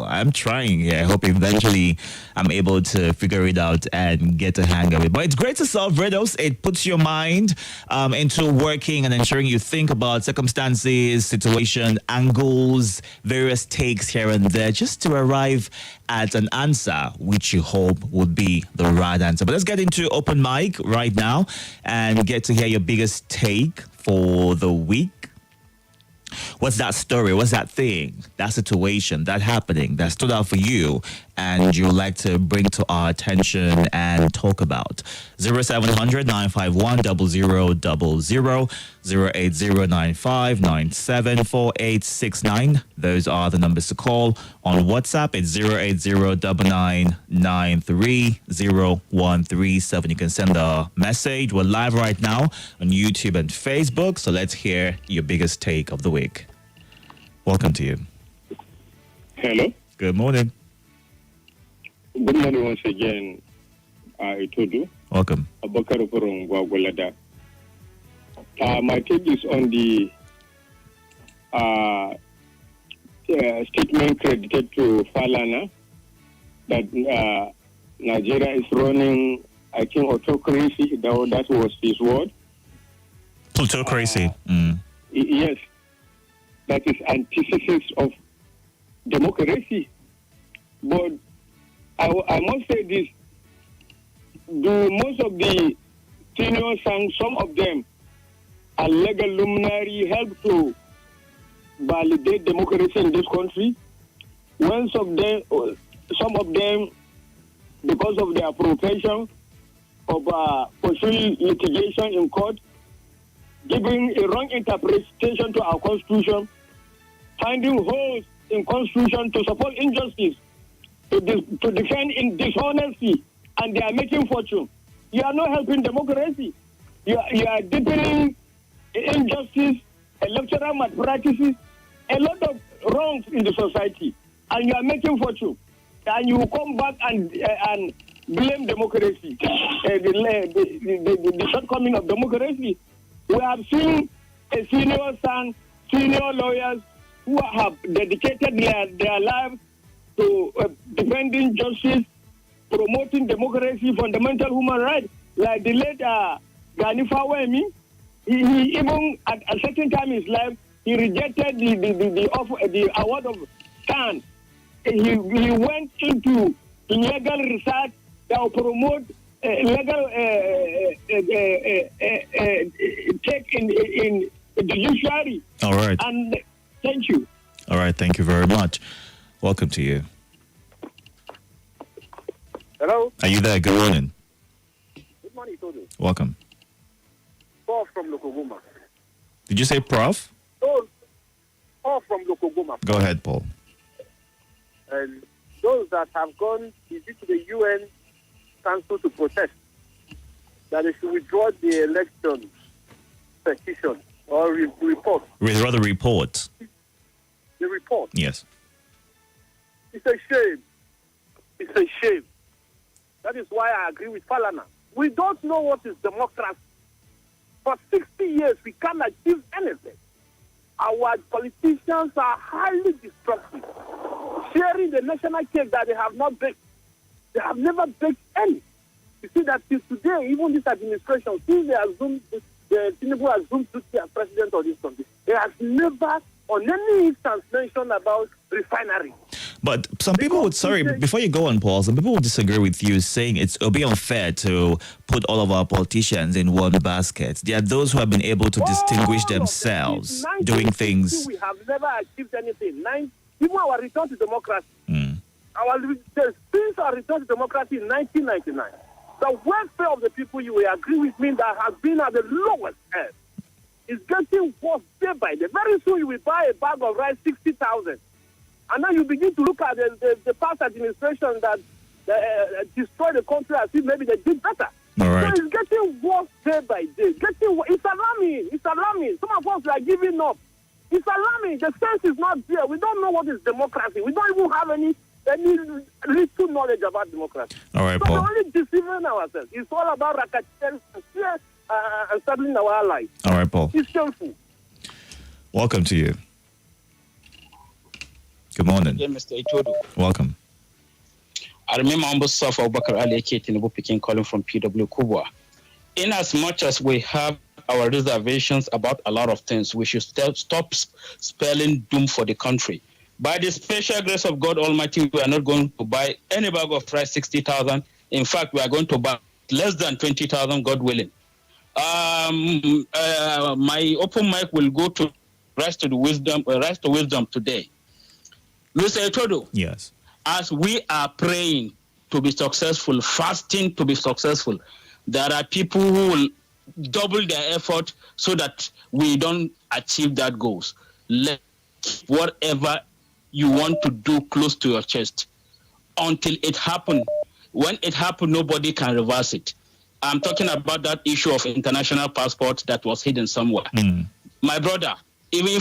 So I'm trying here. I hope eventually I'm able to figure it out and get a hang of it. But it's great to solve riddles. It puts your mind into working and ensuring you think about circumstances, situation, angles, various takes here and there, just to arrive at an answer which you hope would be the right answer. But let's get into open mic right now and get to hear your biggest take for the week. What's that story? What's that thing, that situation, that happening that stood out for you and you'd like to bring to our attention and talk about? 0700 951 0000, 08095974869. Those are the numbers to call. On WhatsApp, it's 08099930137. You can send a message. We're live right now on YouTube and Facebook, so let's hear your biggest take of the week. Welcome to you. Hello. Good morning. Good morning once again, Itodo. Welcome. Abakar from Gwagwalada. My take is on the statement credited to Falana that Nigeria is running, I think, autocracy. That was his word. Plutocracy. Yes. That is antithesis of democracy. But I must say this. Do most of the seniors and some of them are legal luminary help to validate democracy in this country? When some of them, because of their profession of pursuing litigation in court, giving a wrong interpretation to our constitution, finding holes in constitution to support injustice, to defend in dishonesty, and they are making fortune. You are not helping democracy. You are deepening injustice, electoral malpractices, a lot of wrongs in the society, and you are making fortune. And you come back and blame democracy, the shortcoming of democracy. We have seen a senior lawyers who have dedicated their lives to defending justice, promoting democracy, fundamental human rights, like the late Gani Fawemi. He even at a certain time in his life, he rejected the award of STAN. He went into legal research that will promote legal take in the judiciary. All right. And thank you. All right. Thank you very much. Welcome to you. Hello. Are you there? Good morning. Good morning, Itodo. Welcome. Paul from Lokogoma. Did you say Prof? Paul from Lokogoma. Go ahead, Paul. And those that have gone to the UN Council to protest that they should withdraw the election petition or report. Rather report. The report. Yes. It's a shame. It's a shame. That is why I agree with Falana. We don't know what is democracy. For 60 years, we can't achieve anything. Our politicians are highly destructive, sharing the national cake that they have not baked. They have never baked any. You see that till today, even this administration, since Tinubu assumed duty as president of this country, they have never, on any instance, mentioned about refinery. But some people would, before you go on, Paul, some people would disagree with you, saying it'll be unfair to put all of our politicians in one basket. There are those who have been able to distinguish themselves doing things. We have never achieved anything. Even our return to democracy. Since our return to democracy in 1999, the welfare of the people, you will agree with me, that has been at the lowest ebb. It's getting worse day by day. Very soon you will buy a bag of rice, 60,000. And now you begin to look at the past administration that destroyed the country as if maybe they did better. All right. So it's getting worse day by day. It's alarming. It's alarming. Some of us are giving up. It's alarming. The sense is not there. We don't know what is democracy. We don't even have any little knowledge about democracy. All right, so Paul. we're only deceiving ourselves. It's all about racketeering and settling our allies. All right, Paul. It's shameful. Welcome to you. Good morning. Again, Mr. Itodo. Welcome. I remember Humble Saf Abubakar Ali Tinubu Peking calling from PW Kubwa. In as much as we have our reservations about a lot of things, we should stop spelling doom for the country. By the special grace of God Almighty, we are not going to buy any bag of rice 60,000. In fact, we are going to buy less than 20,000, God willing. My open mic will go to Rise to Wisdom today. Mr. Itodo, Yes. as we are praying to be successful, fasting to be successful, there are people who will double their effort so that we don't achieve that goals. Let whatever you want to do close to your chest until it happens. When it happens, nobody can reverse it. I'm talking about that issue of international passport that was hidden somewhere. My brother, even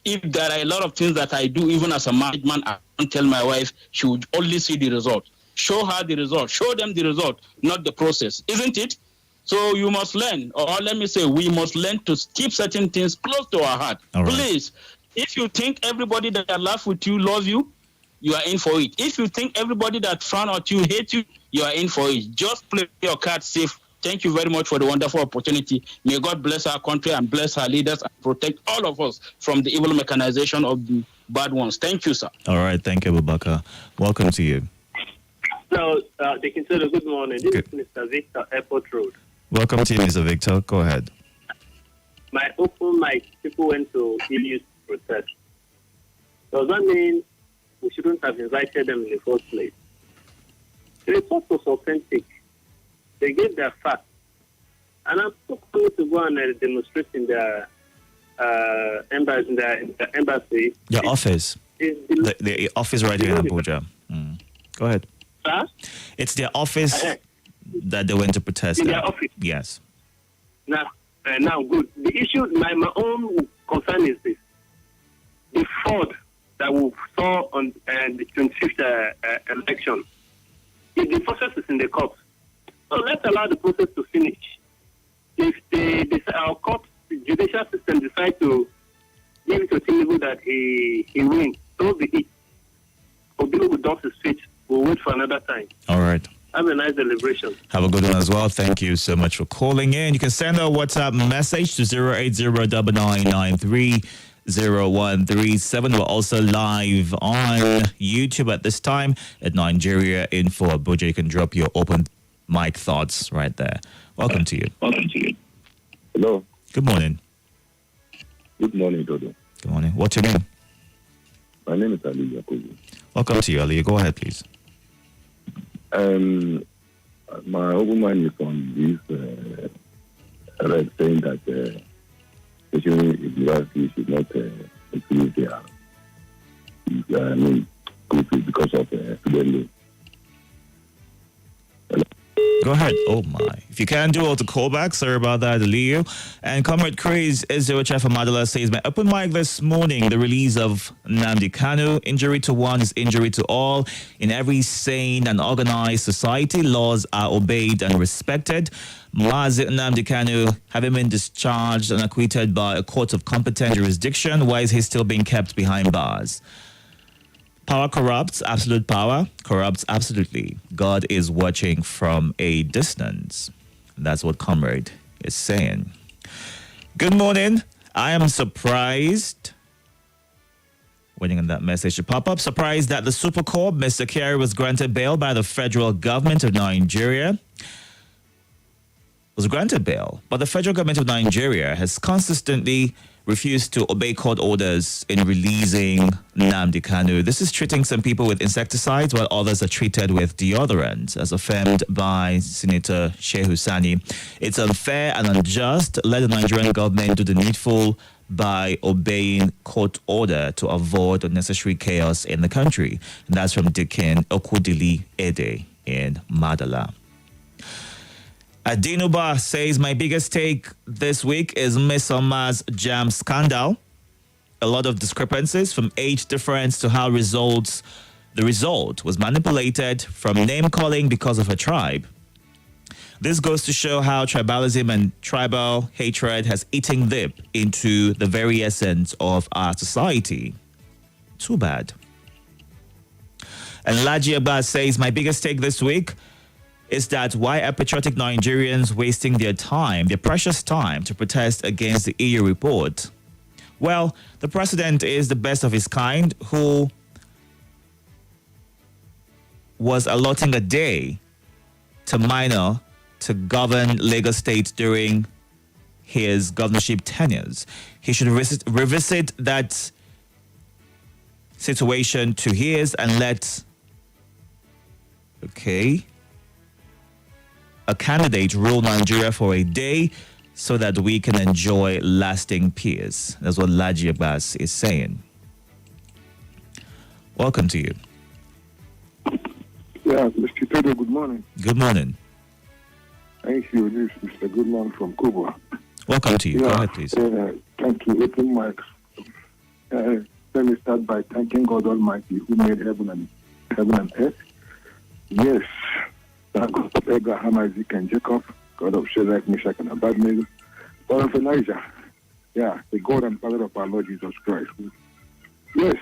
if there are a lot of things that I do, even as a married man, I don't tell my wife, she would only see the result. Show her the result. Show them the result, not the process. Isn't it? So you must learn, or let me say, we must learn to keep certain things close to our heart. All right. Please, if you think everybody that laughs with you loves you, you are in for it. If you think everybody that frown at you hate you, you are in for it. Just play your cards safe. Thank you very much for the wonderful opportunity. May God bless our country and bless our leaders and protect all of us from the evil mechanization of the bad ones. Thank you, sir. All right. Thank you, Abubakar. Welcome to you. So, they can say good morning. This Good. is Mr. Victor, Airport Road. Welcome to you, Mr. Victor. Go ahead. My open mic, people went to Ilius protest. Does that mean we shouldn't have invited them in the first place? The report was authentic. They gave their facts. And I'm so cool to go and demonstrate in their embassy. Your office. The office right here in Abuja. Go ahead. Sir? It's their office that they went to protest In at. their office. Yes. Now, good. The issue, my own concern is this. The fraud that we saw on the 25th election, if the process is in the court, so let's allow the process to finish. If our court, the judicial system decide to give it to Tinubu that he wins, so be it. Obiru will dust his feet. We'll wait for another time. All right. Have a nice celebration. Have a good one as well. Thank you so much for calling in. You can send a WhatsApp message to 08099930137. We're also live on YouTube at this time at Nigeria Info Abuja. You can drop your open mic thoughts right there. Welcome to you. Hello. Good morning. Good morning, Itodo. Good morning. What's your name? My name is Ali Yakubu. Welcome to you, Ali. Go ahead, please. My open mind is on this red saying that especially universities should not increase their school because of student loan. Go ahead. Oh my. If you can do all the callbacks, sorry about that, Leo. And Comrade Craze Ezra from Madala says, my open mic this morning, the release of Nnamdi Kanu, injury to one is injury to all. In every sane and organized society, laws are obeyed and respected. Mazi Nnamdi Kanu, having been discharged and acquitted by a court of competent jurisdiction, why is he still being kept behind bars? Power corrupts, absolute power corrupts absolutely. God is watching from a distance. That's what Comrade is saying. Good morning. I am surprised. Waiting on that message to pop up. Surprised that the Super Corp, Mr. Kerry, was granted bail by the federal government of Nigeria. Was granted bail, but the federal government of Nigeria has consistently refused to obey court orders in releasing Nnamdi Kanu. This is treating some people with insecticides while others are treated with deodorant, as affirmed by Senator Shehu Sani. It's unfair and unjust. Let the Nigerian government do the needful by obeying court order to avoid unnecessary chaos in the country. And that's from Dikin Okudili Ede in Madala. Adinuba says, my biggest take this week is Miss Omar's jam scandal. A lot of discrepancies from age difference to how the result was manipulated from name calling because of her tribe. This goes to show how tribalism and tribal hatred has eaten deep into the very essence of our society. Too bad. And Laji Abbas says, my biggest take this week is that why are patriotic Nigerians wasting their time, their precious time, to protest against the EU report? Well, the president is the best of his kind, who was allotting a day to minor to govern Lagos State during his governorship tenures. He should revisit that situation to his and let a candidate rule Nigeria for a day so that we can enjoy lasting peace. That's what Laji Abbas is saying. Welcome to you. Yeah, Mr. Itodo, good morning. Good morning. Thank you. This is Mr. Goodman from Cuba. Welcome to you. Go ahead, please. Thank you. Open mics. Let me start by thanking God Almighty who made heaven and earth. Yes, the God of Abraham, Isaac, and Jacob, God of Shadrach, Meshach, and Abednego, God of Elijah. Yeah, the God and Father of our Lord Jesus Christ. Yes,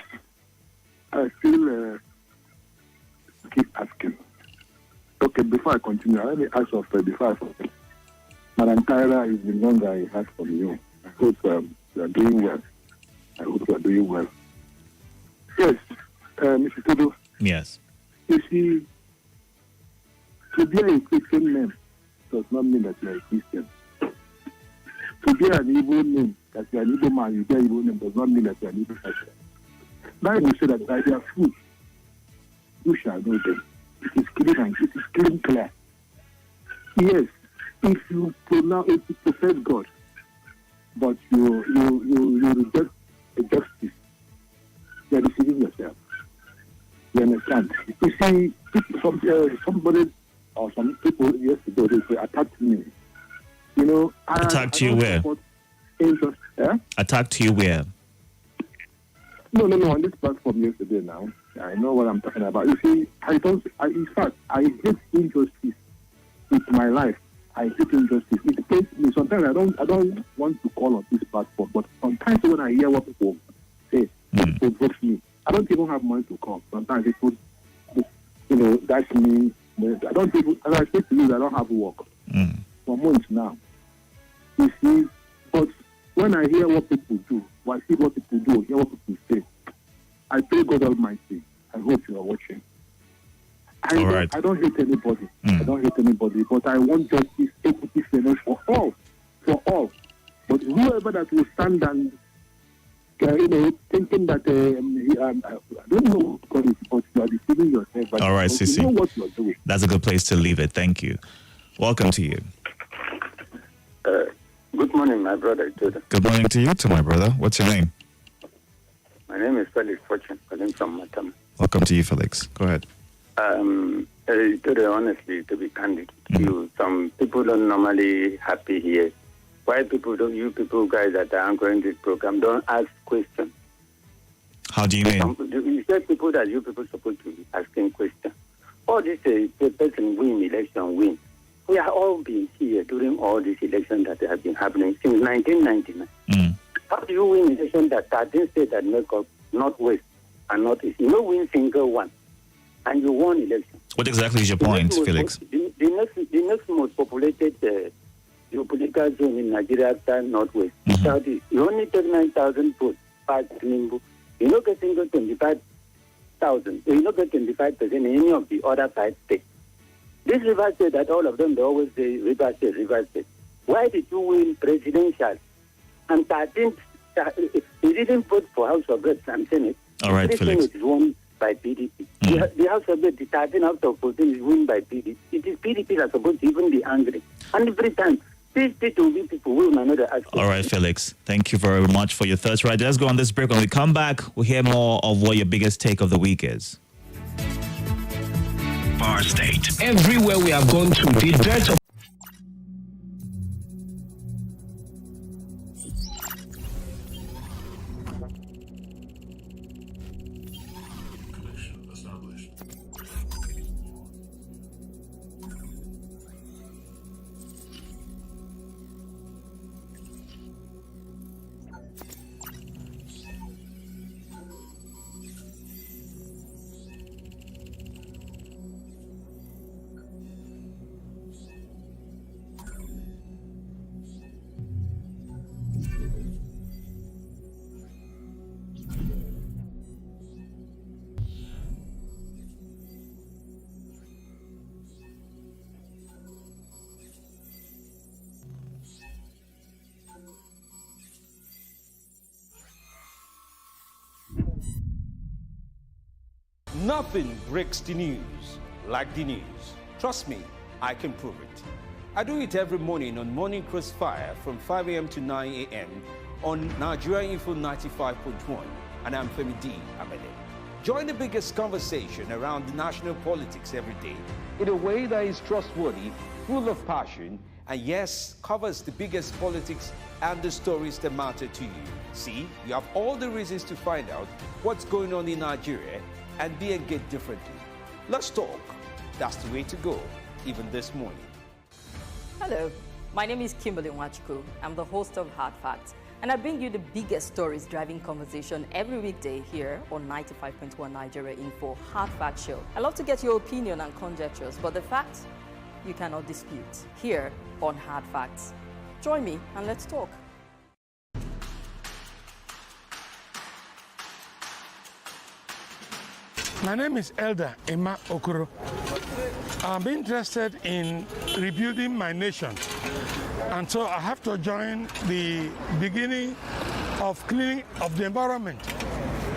I feel keep asking. Okay, before I continue, let me ask of before I forget. Madam Tyra is the one I heard from you. I hope you are doing well. I hope you are doing well. Yes, Mr. Todo. Yes. You see, to be a Christian name does not mean that you are a Christian. To be an evil name, that you are an evil man, you bear evil name, does not mean that you are an evil person. Bible said that by their fruit, you shall know them. It is clear and it is clear. Yes, if you profess God, but you reject the justice, you are deceiving yourself. You understand? You see, somebody or some people yesterday they attacked me. You know, attacked you where? Attacked you where? No, on this platform yesterday now. I know what I'm talking about. You see, in fact, I hate injustice with my life. I hate injustice. It pains me. Sometimes I don't want to call on this platform, but sometimes when I hear what people say, it provokes me. I don't even have money to call. Sometimes people, that's me. I don't even, as I say to you, I don't have work for months now. You see, but when I hear what people do, when I see what people do, hear what people say, I pray God Almighty. I hope you are watching. I don't hate anybody. I don't hate anybody, but I want justice, equity, fairness for all. But whoever that will stand and thinking that I don't know what to call it, but you are deceiving yourself. But all right, Sissy. You know what you are doing. That's a good place to leave it. Thank you. Welcome to you. Good morning, my brother. Good morning to you, my brother. What's your name? My name is Felix Fortune, calling from Matam. Welcome to you, Felix. Go ahead. Honestly, to be candid with you, some people don't normally happy here. Why you people guys that are anchoring this program don't ask questions? How do you mean? You said people that you people supposed to be asking questions. All this person win. We have all been here during all these elections that have been happening since 1999. How do you win election that 13 states that make up Northwest and Northeast? You don't win single one, and you won election. What exactly is your point, Felix? The next most populated geopolitical zone in Nigeria after Northwest, Southeast. You only take 9,000 votes per Tinubu. You don't get single 25,000. You don't get 25% in any of the other 5 states. This River State that all of them, they always say River State. Why did you win presidential? And 13, he didn't vote for House of Reps and Senate. All right, Felix. It is won by PDP. The House of Reps, the 13 out of 14 is won by PDP. It is PDP that are supposed to even be angry. And every time, these people will be people who might not ask. All right, Felix. Thank you very much for your thoughts. Right, let's go on this break. When we come back, we'll hear more of what your biggest take of the week is. Bar State. Everywhere we have gone to, the death of Nothing breaks the news like the news. Trust me, I can prove it. I do it every morning on Morning Crossfire from 5 a.m. to 9 a.m. on Nigeria Info 95.1, and I'm Femi D. Amede. Join the biggest conversation around the national politics every day in a way that is trustworthy, full of passion, and yes, covers the biggest politics and the stories that matter to you. See, you have all the reasons to find out what's going on in Nigeria and be engaged differently. Let's talk. That's the way to go, even this morning. Hello, my name is Kimberly Nwachukwu. I'm the host of Hard Facts, and I bring you the biggest stories driving conversation every weekday here on 95.1 Nigeria Info Hard Facts Show. I love to get your opinion and conjectures, but the facts you cannot dispute here on Hard Facts. Join me and let's talk. My name is Elder Emma Okoro. I'm interested in rebuilding my nation, and so I have to join the beginning of cleaning of the environment.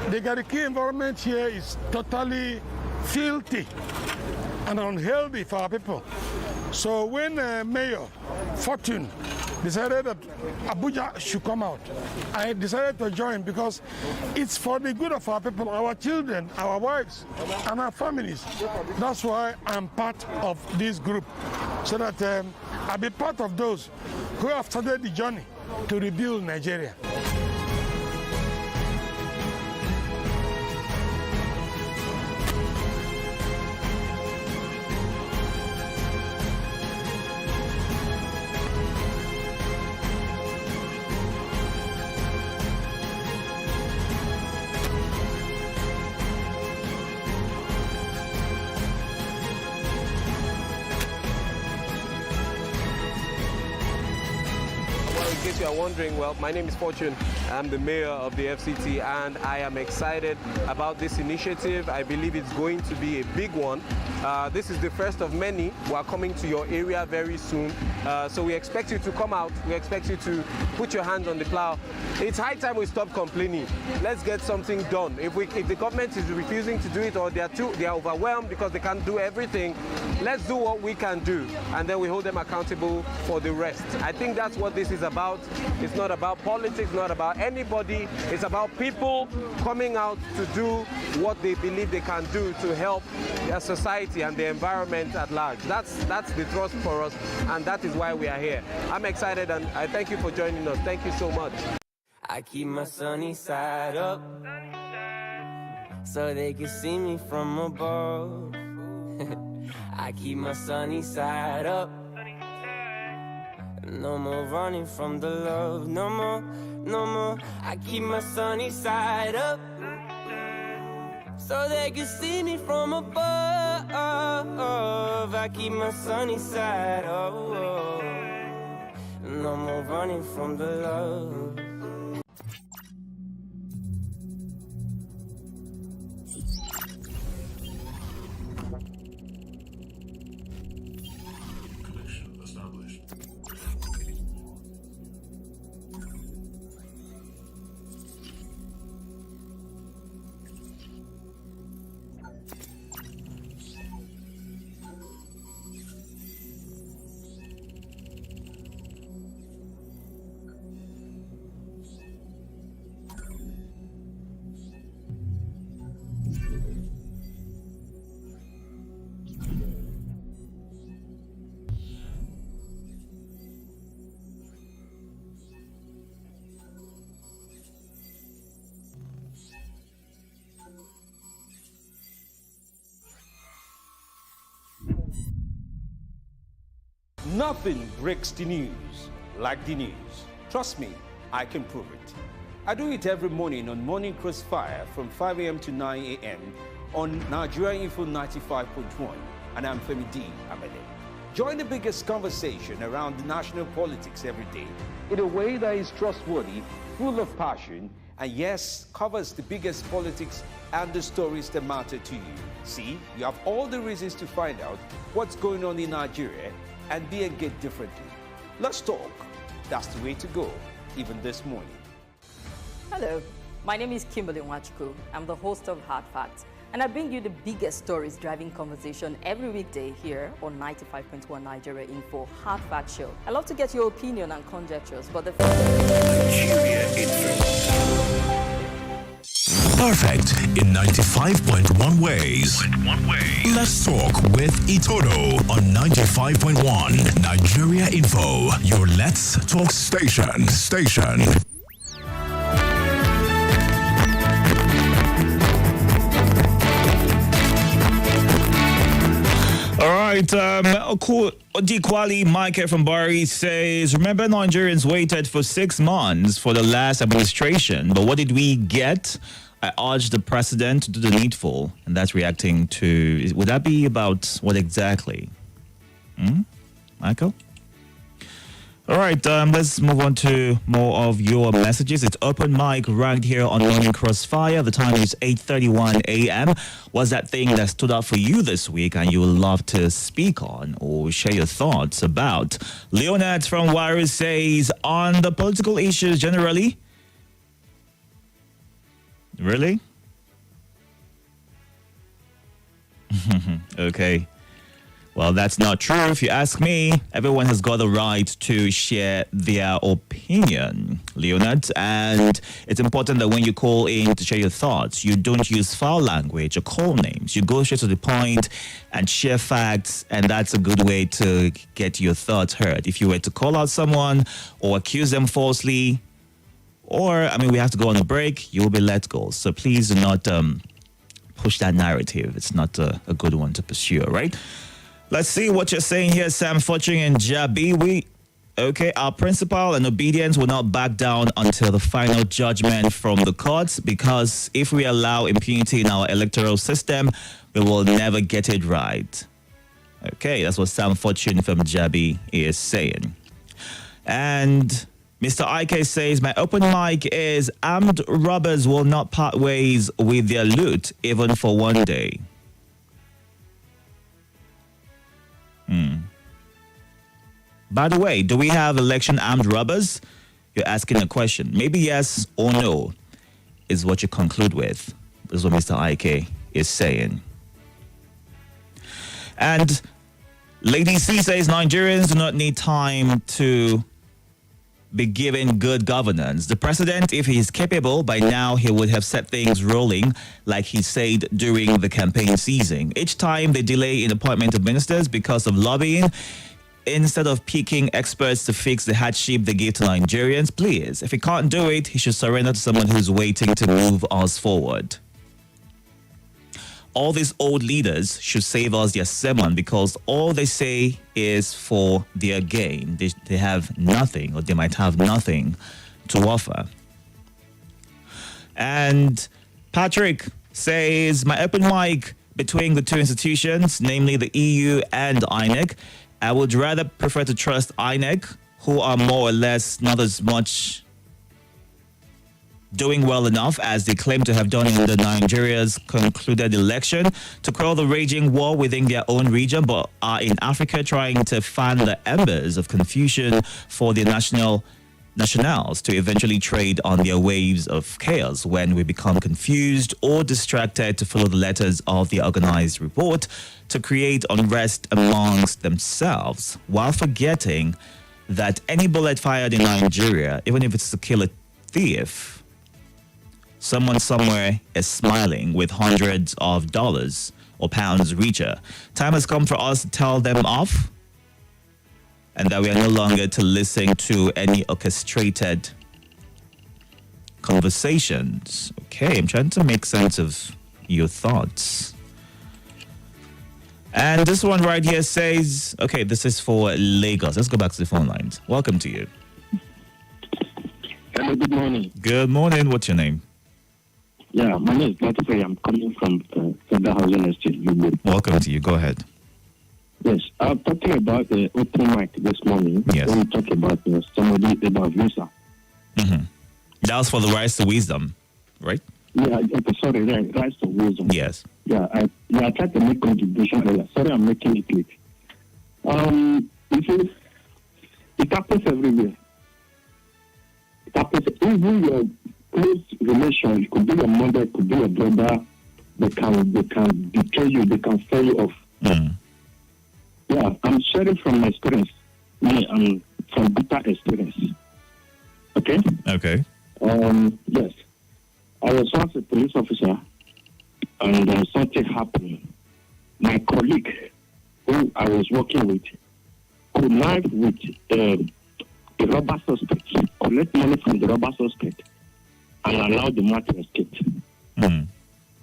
The Gariki environment here is totally filthy and unhealthy for our people. So when Mayor Fortune decided that Abuja should come out, I decided to join because it's for the good of our people, our children, our wives, and our families. That's why I'm part of this group, so that I'll be part of those who have started the journey to rebuild Nigeria. In case you are wondering, well, my name is Fortune. I'm the mayor of the FCT, and I am excited about this initiative. I believe it's going to be a big one. This is the first of many. We are coming to your area very soon. So we expect you to come out. We expect you to put your hands on the plow. It's high time we stop complaining. Let's get something done. If the government is refusing to do it, or they are overwhelmed because they can't do everything, let's do what we can do, and then we hold them accountable for the rest. I think that's what this is about. It's not about politics, not about anybody. It's about people coming out to do what they believe they can do to help their society and the environment at large. That's the thrust for us, and that is why we are here. I'm excited, and I thank you for joining us. Thank you so much. I keep my sunny side up so they can see me from above. I keep my sunny side up. No more running from the love. No more, no more. I keep my sunny side up so they can see me from above. I keep my sunny side up. No more running from the love. Nothing breaks the news like the news. Trust me, I can prove it. I do it every morning on Morning Crossfire from 5 a.m. to 9 a.m. on Nigeria Info 95.1, and I'm Femi D. Amede. Join the biggest conversation around the national politics every day in a way that is trustworthy, full of passion, and yes, covers the biggest politics and the stories that matter to you. See, you have all the reasons to find out what's going on in Nigeria and be engaged differently. Let's talk. That's the way to go, even this morning. Hello, my name is Kimberly Nwachukwu. I'm the host of Hard Facts, and I bring you the biggest stories driving conversation every weekday here on 95.1 Nigeria Info Hard Fact Show. I love to get your opinion and conjectures, but the Nigeria Info. Perfect in 95.1 ways. Let's talk with Itodo on 95.1 Nigeria Info, your Let's Talk station. All right, Odikwali Mike from Bari says, remember Nigerians waited for 6 months for the last administration, but what did we get? I urged the president to do the needful, and that's reacting to, would that be about what exactly? Michael? All right, let's move on to more of your messages. It's open mic right here on Morning Crossfire. The time is 8:31 a.m. What's that thing that stood out for you this week and you would love to speak on or share your thoughts about? Leonard from Warriors says, on the political issues generally. Really? Okay. Well, that's not true. If you ask me, everyone has got the right to share their opinion, Leonard. And it's important that when you call in to share your thoughts, you don't use foul language or call names. You go straight to the point and share facts, and that's a good way to get your thoughts heard. If you were to call out someone or accuse them falsely, or, we have to go on a break, you will be let go. So please do not push that narrative. It's not a good one to pursue, right? Let's see what you're saying here, Sam Fortune and Jabi. Our principle and obedience will not back down until the final judgment from the courts, because if we allow impunity in our electoral system, we will never get it right. Okay, that's what Sam Fortune from Jabi is saying. And Mr. IK says, my open mic is armed robbers will not part ways with their loot, even for one day. By the way, do we have election armed robbers? You're asking a question. Maybe yes or no is what you conclude with. This is what Mr. IK is saying. And Lady C says Nigerians do not need time to be given good governance. The president, if he is capable, by now he would have set things rolling like he said during the campaign season. Each time they delay in appointment of ministers because of lobbying, instead of picking experts to fix the hardship they give to Nigerians, please, if he can't do it, he should surrender to someone who's waiting to move us forward. All these old leaders should save us their sermon, because all they say is for their gain. They have nothing, or they might have nothing to offer. And Patrick says, my open mic between the two institutions, namely the EU and INEC, I would rather prefer to trust INEC, who are more or less not as much doing well enough as they claim to have done in the Nigeria's concluded election, to quell the raging war within their own region, but are in Africa trying to fan the embers of confusion for the nationals to eventually trade on their waves of chaos when we become confused or distracted to follow the letters of the organized report to create unrest amongst themselves, while forgetting that any bullet fired in Nigeria, even if it's to kill a thief, someone somewhere is smiling with hundreds of dollars or pounds richer. Time has come for us to tell them off, and that we are no longer to listen to any orchestrated conversations. Okay, I'm trying to make sense of your thoughts. And this one right here says, okay, this is for Lagos. Let's go back to the phone lines. Welcome to you. Hello, good morning. Good morning. What's your name? Yeah, my name is Lite. I'm coming from Federal Housing Estate. Welcome to you. Go ahead. Yes, I'm talking about the open mic this morning. Yes. When we talk about somebody about visa. Mm-hmm. That was for the rise to wisdom, right? Yeah, okay, sorry, rise to wisdom. Yes. Yeah, I tried to make contribution earlier. Sorry, I'm making it late. You see, it happens everywhere. It happens even your close relation. It could be your mother, it could be your brother, they can betray you, they can sell you off. Yeah, I'm sharing from my experience. I'm from bitter experience. Okay? Okay. Yes. I was once a police officer, and something happened. My colleague, who I was working with, connived with a robber suspect, collect money from the robber suspect, and allow the man to escape.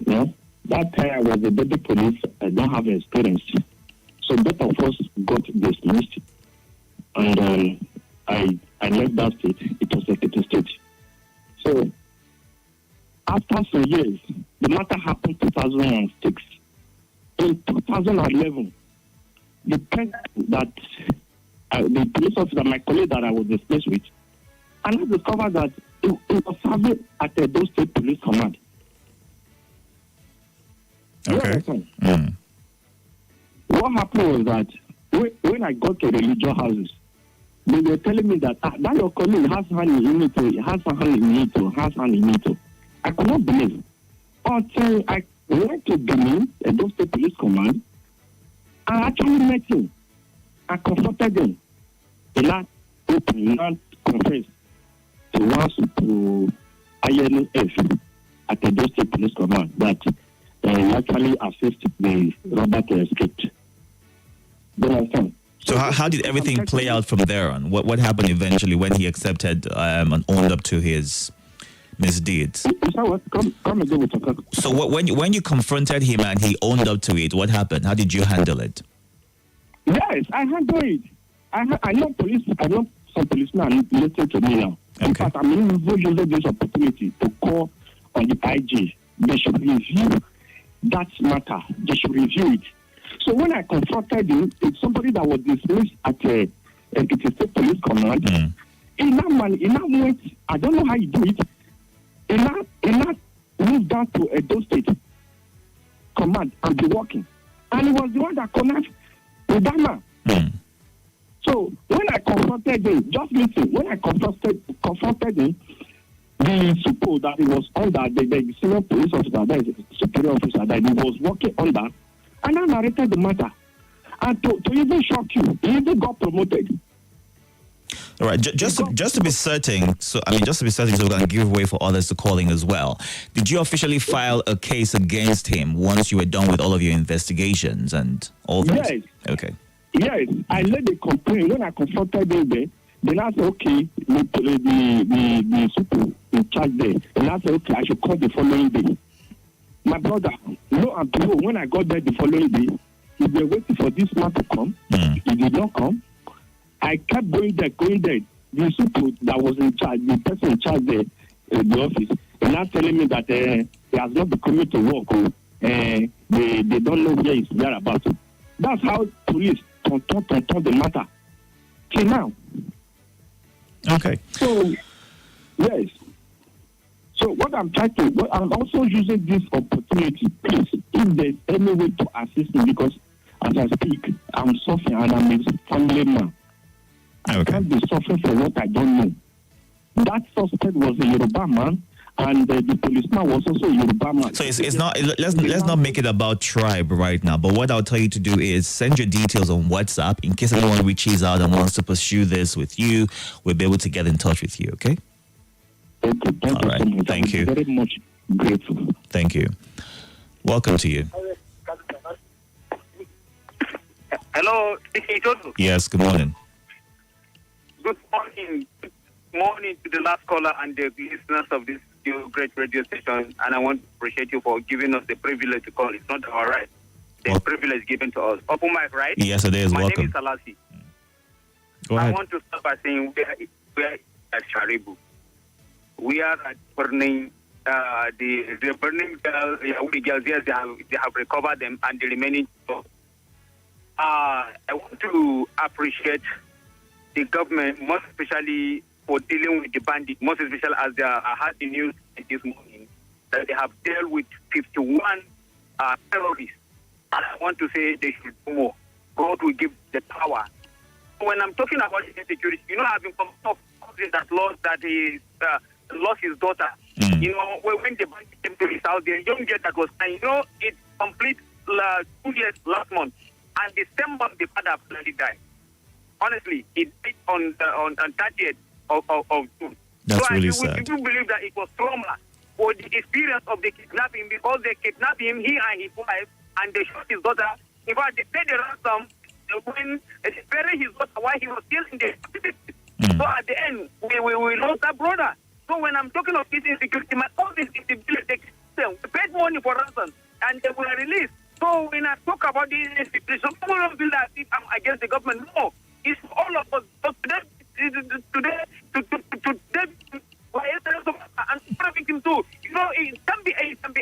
Yeah? That time I was a baby police. I don't have experience. So both of us got dismissed, and I left that state. It was a state. So after some years, the matter happened in 2006. In 2011, the person that the police officer, my colleague that I was dismissed with, and I discovered that he was serving at the State Police Command. Okay. What happened was that when I got to religious houses, they were telling me that that your colleague has hand in it, has hand in it, has hand in it. I could not believe until I went to Benin, Edo State Police Command. I actually met him. I confronted him. He not confessed to once to INF at the Edo State Police Command that he actually assisted the robber to escape. So how did everything play out from there on? What happened eventually when he accepted and owned up to his misdeeds? Come again with your. So when you confronted him and he owned up to it, what happened? How did you handle it? Yes, I handle it. I know police. I know some policemen listen to me now. Okay. In fact, I'm even using this opportunity to call on the IG. They should review that matter. They should review it. So when I confronted him, it's somebody that was dismissed at a state police command. In that moment, I don't know how you do it. In that moved down to Edo State command and be working. And he was the one that connected with that man. So when I confronted him, just listen, when I confronted him, the super that he was under, the senior police officer, that is superior officer that he was working under, and I narrated the matter. And to even shock you, he even got promoted. All right, just to be certain, so we can give way for others to call in as well. Did you officially file a case against him once you were done with all of your investigations and all that? Yes. Okay. Yes, I laid a complaint. When I confronted him there, then I said, okay, the super in charge there. And I said, okay, I should call the following day. My brother, and behold, when I got there the following day, we were waiting for this man to come. He did not come. I kept going there. The super that was in charge, the person in charge there in the office, and now telling me that he has not been coming to work. They don't know where he's whereabouts. That's how police turn the matter. Till now. Okay. So, yes. So what I'm also using this opportunity, please, if there's any way to assist me, because as I speak, I'm suffering and I'm a family man. I can't be suffering for what I don't know. That suspect was a Yoruba man, and the policeman was also a Yoruba man. So it's not. Let's not make it about tribe right now. But what I'll tell you to do is send your details on WhatsApp in case anyone reaches out and wants to pursue this with you. We'll be able to get in touch with you. Okay. Okay. Thank you so much. Thank you. Very much grateful. Thank you. Welcome to you. Hello, this is Itodo. Yes. Good morning. Good morning. Good morning to the last caller and the listeners of this great radio station. And I want to appreciate you for giving us the privilege to call. It's not our right. The privilege given to us. Open mic, right? Yes, it is. My Welcome. name is Alasi. Go ahead. I want to start by saying we are at Sharibu. We are at burning. The burning girls, the girls, yes, they have recovered them, and the remaining. I want to appreciate the government, most especially for dealing with the bandits, most especially as I had the news this morning that they have dealt with 51 terrorists. And I want to say they should do more. God will give the power. When I'm talking about insecurity, I've been from that lost his daughter. You know, when the bandit came to his house, the young girl that was saying, you know, it complete 2 years last month, and the same month the father bloody died. Honestly, he died on 30th of June. That's so really I sad. do believe that it was trauma for the experience of the kidnapping, because they kidnapped him, he and his wife, and they shot his daughter. In fact, they paid the ransom when they buried his daughter while he was still in the captivity. So at the end, we lost our brother. So when I'm talking of this insecurity, my all this instability, we paid money for ransom, and they were released. So when I talk about this insecurity, some people don't feel that I'm against the government. No, it's all of us. But today, and victim too. You know, it can be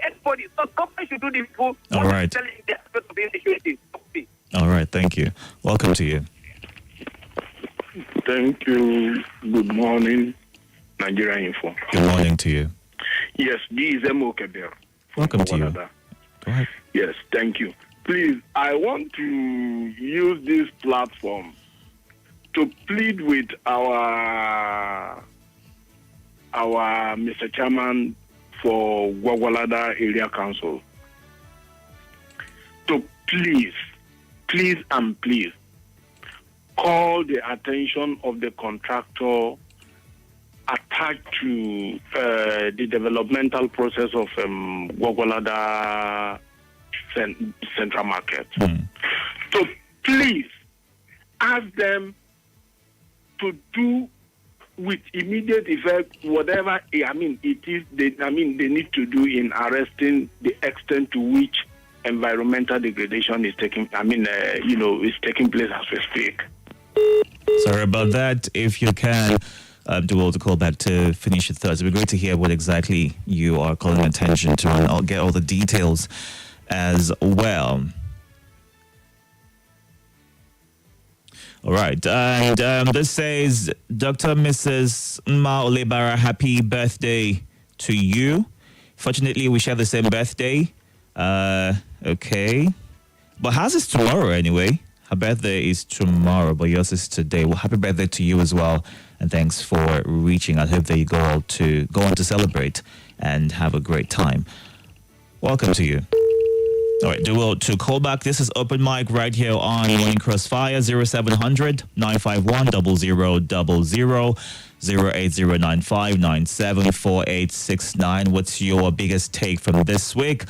anybody. So government should do this for All right. telling the aspect of insecurity. All right, thank you. Welcome to you. Thank you. Good morning, Nigeria Info. Good morning to you. Yes, this is Emo Kebir. Welcome to you. Go ahead. Yes, thank you. Please, I want to use this platform to plead with our Mr. Chairman for Gwagwalada Area Council to please call the attention of the contractor attached to the developmental process of Gwagwalada Central Market. So please ask them to do with immediate effect whatever it is they need to do in arresting the extent to which environmental degradation is taking place as we speak. Sorry about that. If you can, do well to call back to finish your thoughts. It'd be great to hear what exactly you are calling attention to, and I'll get all the details as well. All right. And this says, Dr. Mrs. Ma Olebara, happy birthday to you. Fortunately, we share the same birthday. Okay. But hers is tomorrow anyway. Her birthday is tomorrow, but yours is today. Well, happy birthday to you as well. And thanks for reaching. I hope that you go on to celebrate and have a great time. Welcome to you. All right, to call back. This is Open Mic right here on Morning Crossfire, 0700 951 0000 08095974869. What's your biggest take from this week?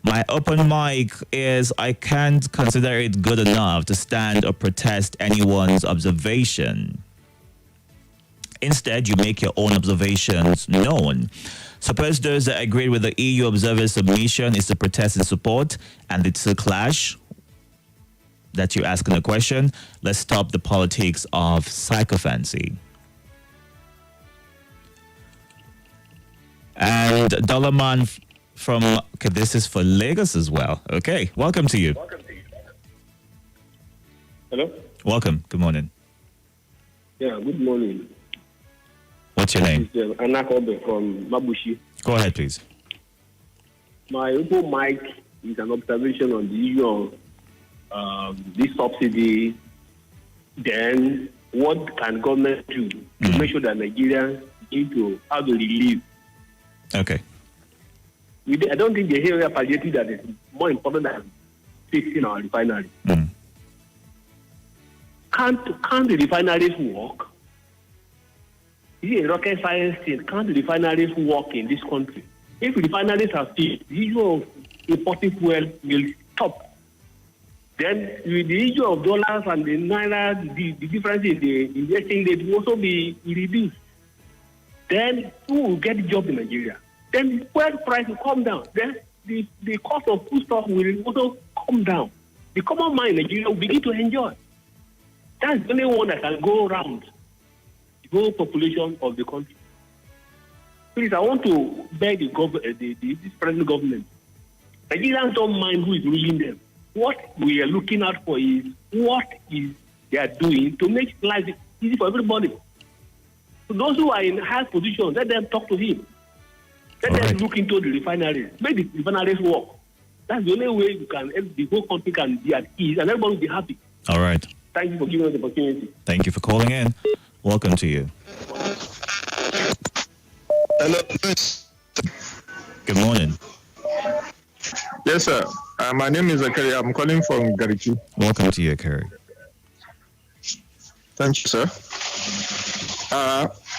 My open mic is I can't consider it good enough to stand or protest anyone's observation. Instead, you make your own observations known. Suppose those that agreed with the EU observers' submission is to protest in support, and it's a clash that you're asking a question. Let's stop the politics of sycophancy. And Dollarman from, okay, this is for Lagos as well. Okay, welcome to you. Hello? Welcome, good morning. Yeah, good morning. What's your name? It's Anakobe from Mabushi. Go ahead, please. My open mic is an observation on the issue of this subsidy. Then, what can government do to make sure that Nigerians need to have a relief? Okay. I don't think the area palliative that is more important than fixing our refinery. Can't the refineries work? Is it a rocket science thing? Can't the refineries work in this country? If refineries are fixed, the issue of importing fuel will stop. Then with the issue of dollars and the naira, the difference in the exchange rate will also be reduced. Then who will get a job in Nigeria? Then the fuel price will come down. Then the cost of foodstuff will also come down. The common man in Nigeria will begin to enjoy. That's the only one that can go around the whole population of the country. Please, I want to beg this present government. Nigerians don't mind who is ruling them. What we are looking out for is what is they are doing to make life easy for everybody. So those who are in high positions, let them talk to him. Let them look into the refineries. Make the refineries work. That's the only way the whole country can be at ease and everybody will be happy. All right. Thank you for giving us the opportunity. Thank you for calling in. Welcome to you. Hello, Chris. Good morning. Yes, sir. My name is Akari. I'm calling from Gariki. Welcome to you, Akari. Thank you, sir.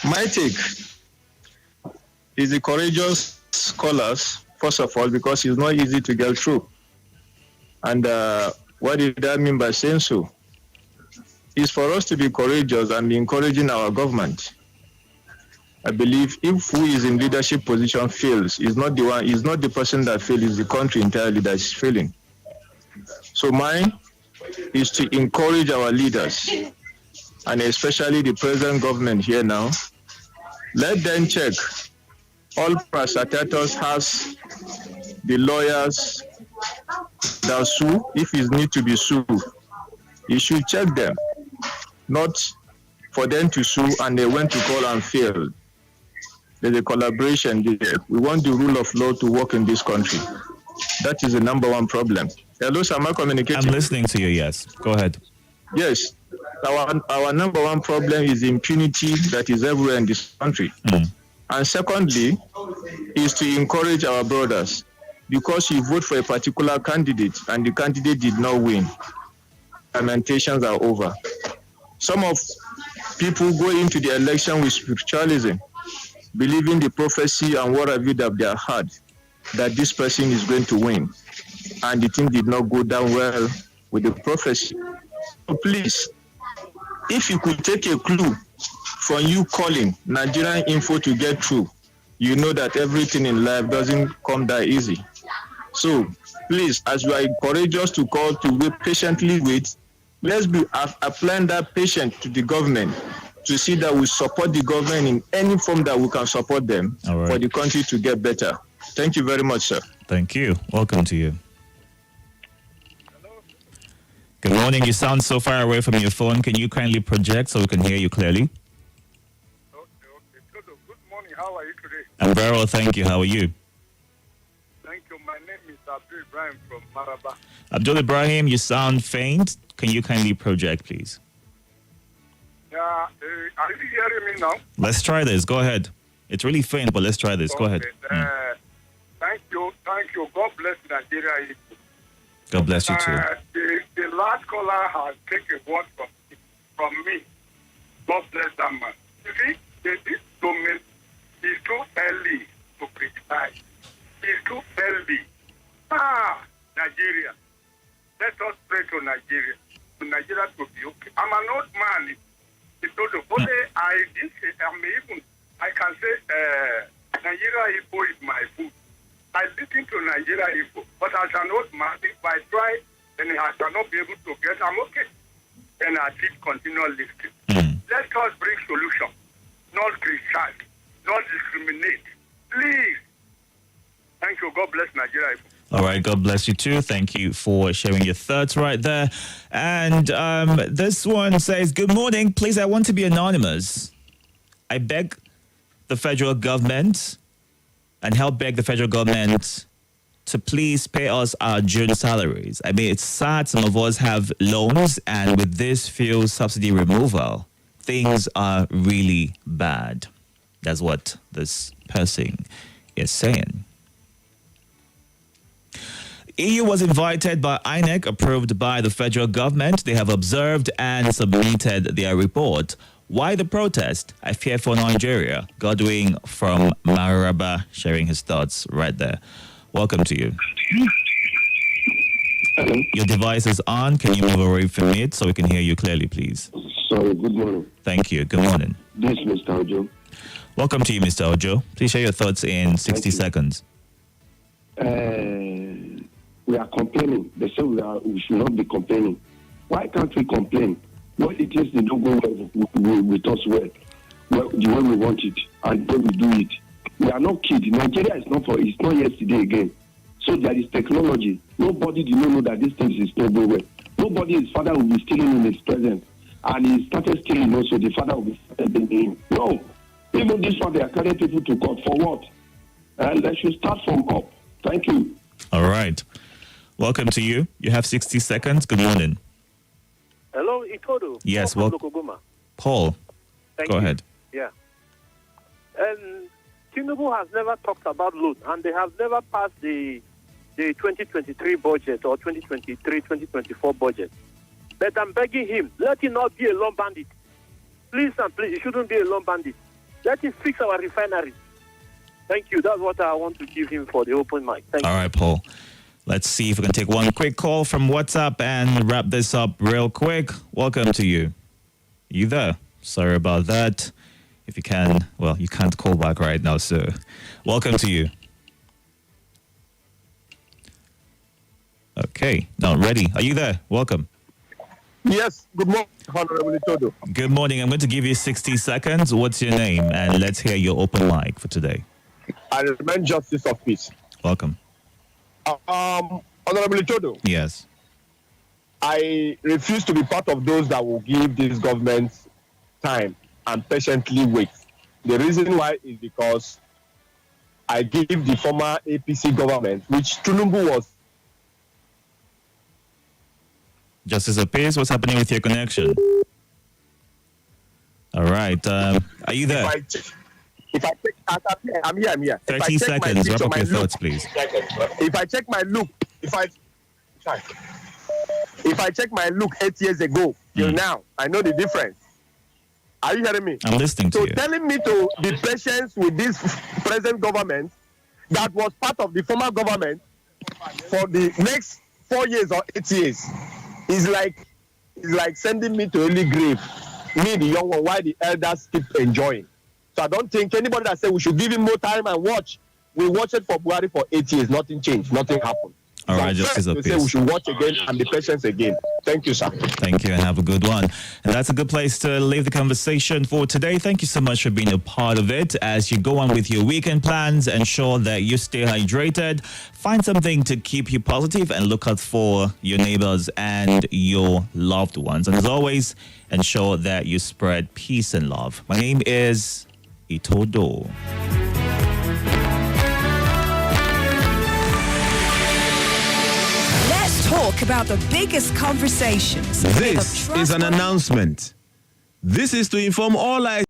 My take is the courageous scholars, first of all, because it's not easy to get through. And what did I mean by saying so? It's for us to be courageous and be encouraging our government. I believe if who is in leadership position fails, is not the person that fails, it's the country entirely that is failing. So mine is to encourage our leaders, and especially the present government here now. Let them check. All prosecutors has the lawyers that sue. If it need to be sued, you should check them, not for them to sue and they went to call and failed. There's a collaboration there. We want the rule of law to work in this country. That is the number one problem. Hello, sir, am I communicating? I'm listening to you, yes. Go ahead. Yes. Our number one problem is impunity that is everywhere in this country. And secondly, is to encourage our brothers. Because you vote for a particular candidate and the candidate did not win, lamentations are over. Some of people go into the election with spiritualism, believing the prophecy and what have you that they have heard, that this person is going to win. And the thing did not go down well with the prophecy. So please, if you could take a clue from you calling Nigerian Info to get through, you know that everything in life doesn't come that easy. So please, as you are courageous to call to wait, patiently wait, let's be applying that patience to the government to see that we support the government in any form that we can support them for the country to get better. Thank you very much, sir. Thank you. Welcome to you. Good morning. You sound so far away from your phone. Can you kindly project so we can hear you clearly? Okay. Good morning. How are you today? I'm very well, thank you. How are you? Thank you. My name is Abdul Ibrahim from Maraba. Abdul Ibrahim, you sound faint. Can you kindly project, please? Yeah, are you hearing me now? Let's try this. Go ahead. It's really faint, but let's try this. Go ahead. Thank you. God bless Nigeria. God bless you too. The last caller has taken a word from me. God bless that man. You see, this domain is too early to criticize. It's too early. Nigeria. Let us pray to Nigeria. To Nigeria to be okay. I'm an old man. Itodo. I can say Nigeria Igbo is my food. I listen to Nigeria Igbo, but as an old man, if I try and I cannot be able to get, I'm okay. Then I keep continue listening. Let us bring solution, not criticize, not discriminate. Please. Thank you. God bless Nigeria Igbo. All right, God bless you too. Thank you for sharing your thoughts right there. And this one says, good morning. Please, I want to be anonymous. I beg the federal government and help beg the federal government to please pay us our June salaries. I mean, it's sad some of us have loans, and with this fuel subsidy removal, things are really bad. That's what this person is saying. EU was invited by INEC, approved by the federal government. They have observed and submitted their report. Why the protest? I fear for Nigeria. Godwin from Maraba sharing his thoughts right there. Welcome to you. Hello. Your device is on. Can you move away from it so we can hear you clearly, please? Sorry, good morning. Thank you. Good morning. This is Mr. Ojo. Welcome to you, Mr. Ojo. Please share your thoughts in 60 seconds. We are complaining. They say we should not be complaining. Why can't we complain? What it is, they don't go with us well, the way we want it, and then we do it. We are not kids. Nigeria is not it's not yesterday again. So there is technology. Nobody did not know that these things is not going well. Nobody, his father will be stealing in his presence. And he started stealing also, the father will be stealing him. No. Even this one, they are carrying people to court. For what? And they should start from up. Thank you. All right. Welcome to you. You have 60 seconds. Good morning. Hello, Itodo. Yes, well, Paul, Thank go you. ahead. Yeah. Tinubu has never talked about loan, and they have never passed the 2023 budget or 2023-2024 budget. But I'm begging him, let him not be a loan bandit. Please and please, he shouldn't be a loan bandit. Let him fix our refinery. Thank you. That's what I want to give him for the open mic. Thank you. All right, Paul. Let's see if we can take one quick call from WhatsApp and wrap this up real quick. Welcome to you. You there? Sorry about that. If you can, well, you can't call back right now, so welcome to you. Okay, now ready. Are you there? Welcome. Yes, good morning, Honorable Itodo. Good morning. I'm going to give you 60 seconds. What's your name? And let's hear your open mic for today. I recommend justice of peace. Welcome. Honorable Itodo. Yes. I refuse to be part of those that will give this government time and patiently wait. The reason why is because I give the former APC government, which Tinubu was. Justice of Peace, what's happening with your connection? All right. Are you there? If I check, I'm here. 30 seconds. Wrap up your thoughts, please. If I check my look, if I check my look 8 years ago till now, I know the difference. Are you hearing me? I'm listening to you. So telling me to be patient with this present government that was part of the former government for the next 4 years or 8 years is like sending me to early grave. Me, the young one, while the elders keep enjoying. So I don't think anybody that said we should give him more time and watch. We watched it for Buhari for 8 years. Nothing changed. Nothing happened. All right, Justice of Peace. Say we should watch again and be patient again. Thank you, sir. Thank you, and have a good one. And that's a good place to leave the conversation for today. Thank you so much for being a part of it. As you go on with your weekend plans, ensure that you stay hydrated. Find something to keep you positive and look out for your neighbors and your loved ones. And as always, ensure that you spread peace and love. My name is Itodo. Talk about the biggest conversations. This is an announcement. This is to inform all our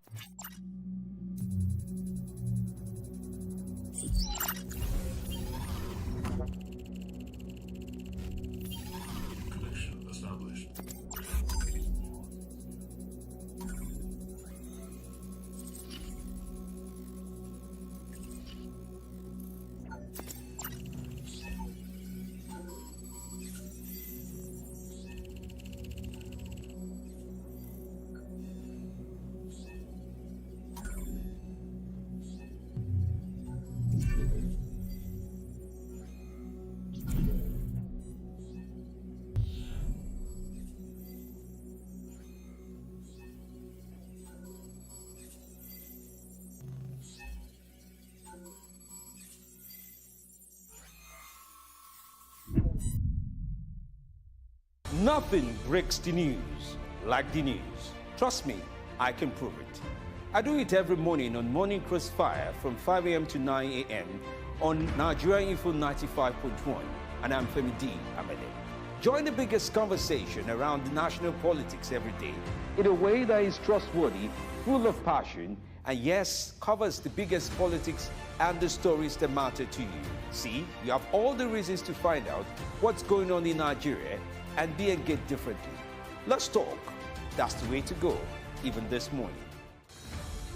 Nothing breaks the news like the news. Trust me, I can prove it. I do it every morning on Morning Crossfire from 5 a.m. to 9 a.m. on Nigeria Info 95.1, and I'm Femi D. Amede. Join the biggest conversation around the national politics every day in a way that is trustworthy, full of passion, and yes, covers the biggest politics and the stories that matter to you. See, you have all the reasons to find out what's going on in Nigeria and be engaged differently. Let's talk. That's the way to go, even this morning.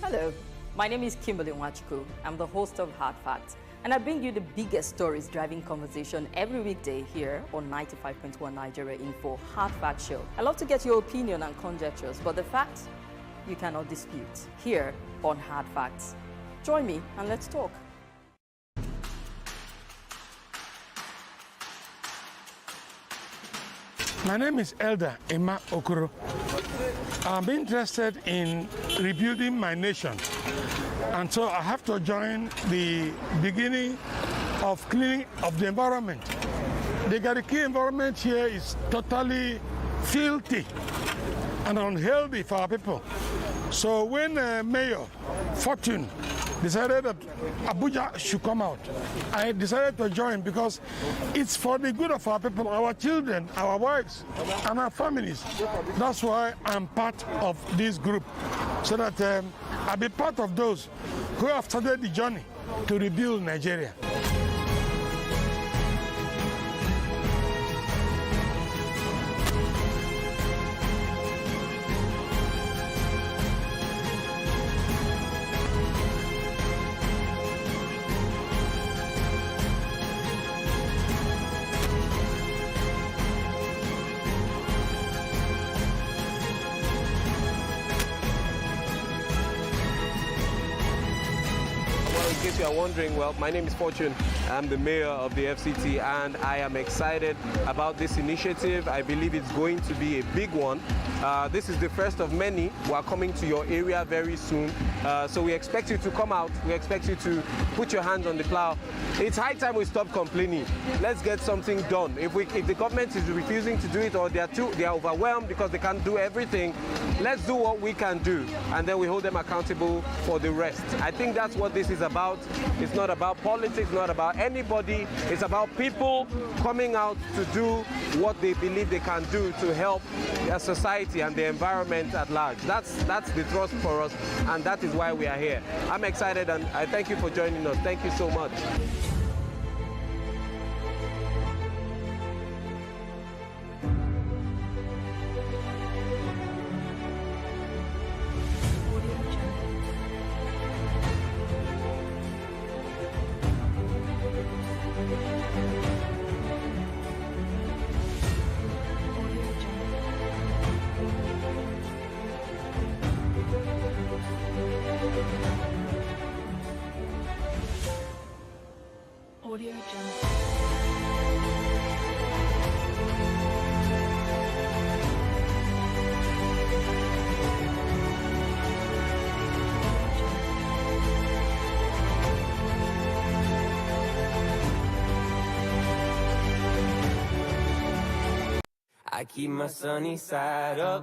Hello, my name is Kimberly Nwachukwu. I'm the host of Hard Facts, and I bring you the biggest stories driving conversation every weekday here on 95.1 Nigeria Info Hard Fact Show. I love to get your opinion and conjectures, but the facts you cannot dispute here on Hard Facts. Join me and let's talk. My name is Elder Emma Okoro. I'm interested in rebuilding my nation, and so I have to join the beginning of cleaning of the environment. The Gariki environment here is totally filthy and unhealthy for our people. So when Mayor Fortune decided that Abuja should come out, I decided to join because it's for the good of our people, our children, our wives, and our families. That's why I'm part of this group, so that I'll be part of those who have started the journey to rebuild Nigeria. In case you are wondering, well, my name is Fortune. I'm the mayor of the FCT, and I am excited about this initiative. I believe it's going to be a big one. This is the first of many. We are coming to your area very soon. So we expect you to come out. We expect you to put your hands on the plow. It's high time we stop complaining. Let's get something done. If the government is refusing to do it, or they are overwhelmed because they can't do everything, let's do what we can do, and then we hold them accountable for the rest. I think that's what this is about. It's not about politics, not about anybody. It's about people coming out to do what they believe they can do to help their society and the environment at large. That's the thrust for us, and that is why we are here. I'm excited, and I thank you for joining us. Thank you so much. Audio Jungle. I keep my sunny side up.